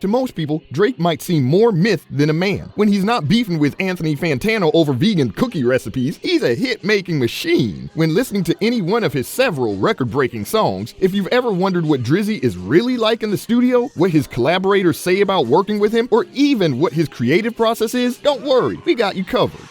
To most people, Drake might seem more myth than a man. When he's not beefing with Anthony Fantano over vegan cookie recipes, he's a hit-making machine. When listening to any one of his several record-breaking songs, if you've ever wondered what Drizzy is really like in the studio, what his collaborators say about working with him, or even what his creative process is, don't worry, we got you covered.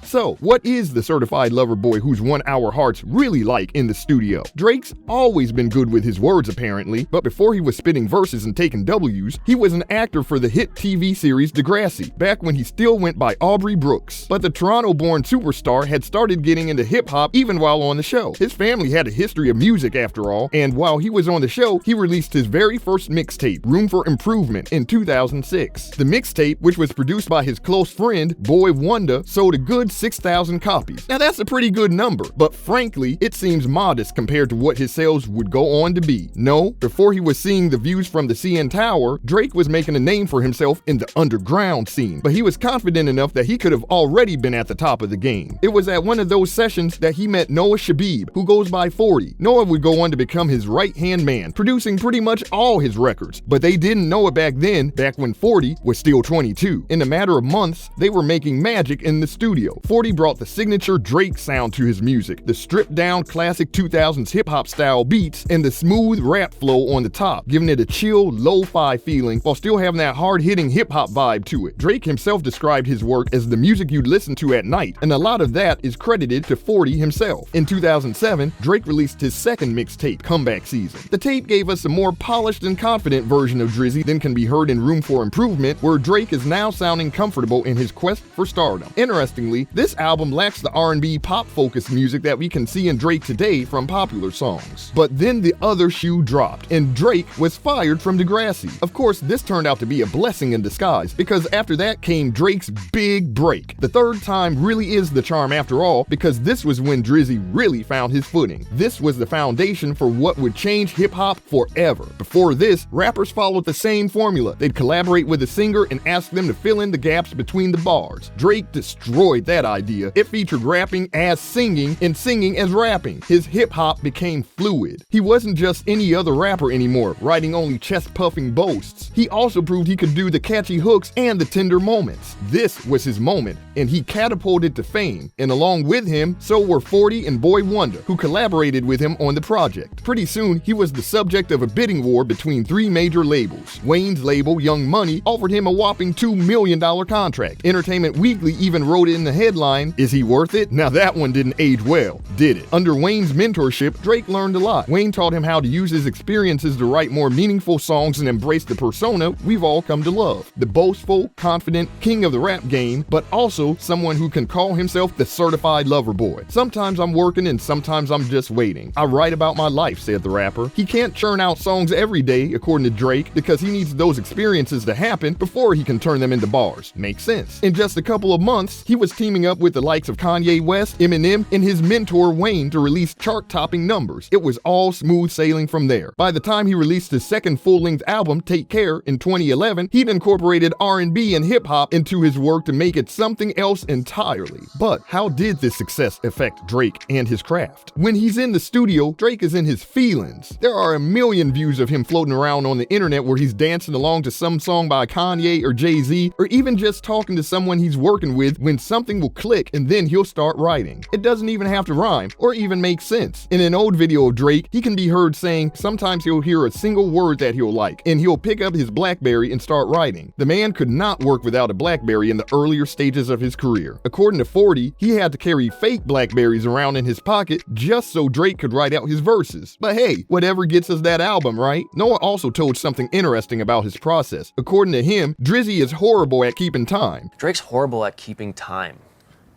So, what is the certified lover boy who's won our hearts really like in the studio? Drake's always been good with his words apparently, but before he was spitting verses and taking W's, he was an actor for the hit TV series Degrassi, back when he still went by Aubrey Brooks. But the Toronto-born superstar had started getting into hip-hop even while on the show. His family had a history of music after all, and while he was on the show, he released his very first mixtape, Room for Improvement, in 2006. The mixtape, which was produced by his close friend, Boy Wonder, sold a good 6,000 copies. Now that's a pretty good number, but frankly, it seems modest compared to what his sales would go on to be. No, before he was seeing the views from the CN Tower, Drake was making a name for himself in the underground scene, but he was confident enough that he could have already been at the top of the game. It was at one of those sessions that he met Noah Shabib, who goes by 40. Noah would go on to become his right-hand man, producing pretty much all his records, but they didn't know it back then, back when 40 was still 22. In a matter of months, they were making magic in the studio. 40 brought the signature Drake sound to his music, the stripped-down classic 2000s hip-hop style beats and the smooth rap flow on the top, giving it a chill, lo-fi feeling while still having that hard-hitting hip-hop vibe to it. Drake himself described his work as the music you'd listen to at night, and a lot of that is credited to 40 himself. In 2007, Drake released his second mixtape, Comeback Season. The tape gave us a more polished and confident version of Drizzy than can be heard in Room for Improvement, where Drake is now sounding comfortable in his quest for stardom. Interestingly, this album lacks the R&B pop-focused music that we can see in Drake today from popular songs. But then the other shoe dropped, and Drake was fired from Degrassi. Of course, this turned out to be a blessing in disguise, because after that came Drake's big break. The third time really is the charm after all, because this was when Drizzy really found his footing. This was the foundation for what would change hip-hop forever. Before this, rappers followed the same formula. They'd collaborate with a singer and ask them to fill in the gaps between the bars. Drake destroyed that idea. It featured rapping as singing and singing as rapping. His hip-hop became fluid. He wasn't just any other rapper anymore, writing only chest-puffing boasts. He also proved he could do the catchy hooks and the tender moments. This was his moment, and he catapulted to fame. And along with him, so were 40 and Boy Wonder, who collaborated with him on the project. Pretty soon, he was the subject of a bidding war between three major labels. Wayne's label, Young Money, offered him a whopping $2 million contract. Entertainment Weekly even wrote in the headline, "Is he worth it?" Now that one didn't age well, did it? Under Wayne's mentorship, Drake learned a lot. Wayne taught him how to use his experiences to write more meaningful songs and embrace the persona we've all come to love. The boastful, confident king of the rap game, but also someone who can call himself the certified lover boy. Sometimes I'm working and sometimes I'm just waiting. I write about my life, said the rapper. He can't churn out songs every day, according to Drake, because he needs those experiences to happen before he can turn them into bars. Makes sense. In just a couple of months, he was teaming up with the likes of Kanye West, Eminem, and his mentor Wayne to release chart-topping numbers. It was all smooth sailing from there. By the time he released his second full-length album, Take Care, in 2011, he'd incorporated R&B and hip-hop into his work to make it something else entirely. But how did this success affect Drake and his craft? When he's in the studio, Drake is in his feelings. There are a million views of him floating around on the internet where he's dancing along to some song by Kanye or Jay-Z, or even just talking to someone he's working with when something will click and then he'll start writing. It doesn't even have to rhyme or even make sense. In an old video of Drake, he can be heard saying sometimes he'll hear a single word that he'll like, and he'll pick up his BlackBerry and start writing. The man could not work without a BlackBerry in the earlier stages of his career. According to 40, he had to carry fake BlackBerries around in his pocket just so Drake could write out his verses. But hey, whatever gets us that album, right? Noah also told something interesting about his process. According to him, Drizzy is horrible at keeping time. Drake's horrible at keeping time.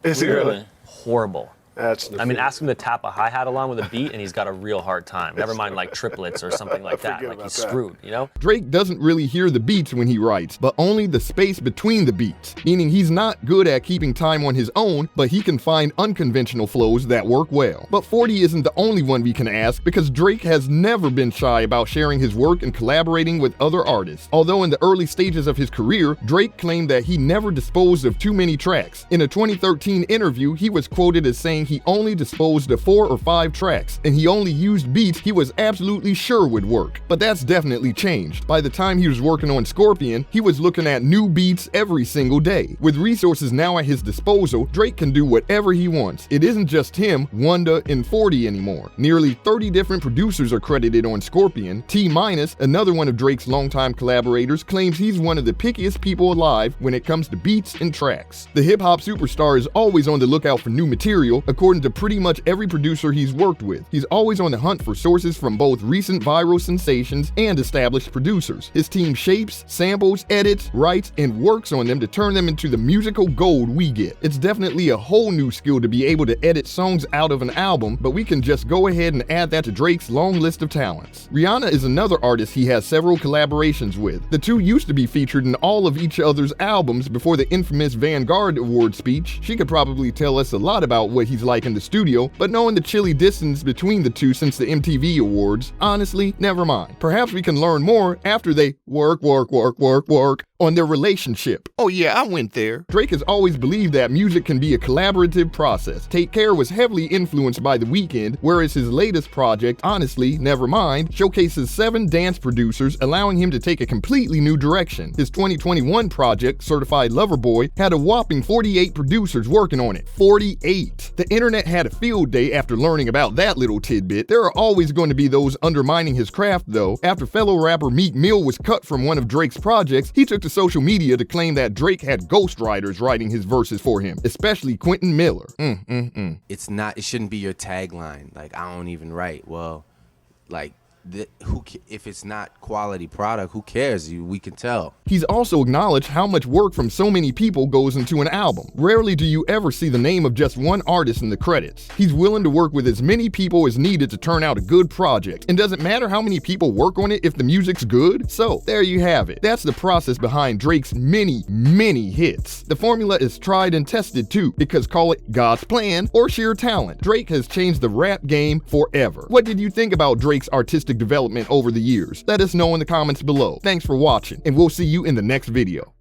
Is he really? Horrible. That's I mean, ask him to tap a hi-hat along with a beat and he's got a real hard time. Never mind like triplets or something like that. Like he's screwed, you know? Drake doesn't really hear the beats when he writes, but only the space between the beats, meaning he's not good at keeping time on his own, but he can find unconventional flows that work well. But 40 isn't the only one we can ask, because Drake has never been shy about sharing his work and collaborating with other artists. Although in the early stages of his career, Drake claimed that he never disposed of too many tracks. In a 2013 interview, he was quoted as saying he only disposed of 4 or 5 tracks, and he only used beats he was absolutely sure would work. But that's definitely changed. By the time he was working on Scorpion, he was looking at new beats every single day. With resources now at his disposal, Drake can do whatever he wants. It isn't just him, Wanda, and 40 anymore. Nearly 30 different producers are credited on Scorpion. T-Minus, another one of Drake's longtime collaborators, claims he's one of the pickiest people alive when it comes to beats and tracks. The hip-hop superstar is always on the lookout for new material, according to pretty much every producer he's worked with. He's always on the hunt for sources from both recent viral sensations and established producers. His team shapes, samples, edits, writes, and works on them to turn them into the musical gold we get. It's definitely a whole new skill to be able to edit songs out of an album, but we can just go ahead and add that to Drake's long list of talents. Rihanna is another artist he has several collaborations with. The two used to be featured in all of each other's albums before the infamous Vanguard Award speech. She could probably tell us a lot about what he's like in the studio, but knowing the chilly distance between the two since the MTV Awards, honestly, never mind. Perhaps we can learn more after they work on their relationship. Oh yeah, I went there. Drake has always believed that music can be a collaborative process. Take Care was heavily influenced by The Weeknd, whereas his latest project, Honestly, Nevermind, showcases 7 dance producers, allowing him to take a completely new direction. His 2021 project, Certified Lover Boy, had a whopping 48 producers working on it. 48! The internet had a field day after learning about that little tidbit. There are always going to be those undermining his craft though. After fellow rapper Meek Mill was cut from one of Drake's projects, he took to social media to claim that Drake had ghostwriters writing his verses for him, especially Quentin Miller. It shouldn't be your tagline. Like, I don't even write. Well, like, if it's not quality product, who cares? We can tell. He's also acknowledged how much work from so many people goes into an album. Rarely do you ever see the name of just one artist in the credits. He's willing to work with as many people as needed to turn out a good project. And doesn't matter how many people work on it if the music's good. So there you have it. That's the process behind Drake's many hits. The formula is tried and tested too, because call it God's plan or sheer talent. Drake has changed the rap game forever. What did you think about Drake's artistic development over the years? Let us know in the comments below. Thanks for watching, and we'll see you in the next video.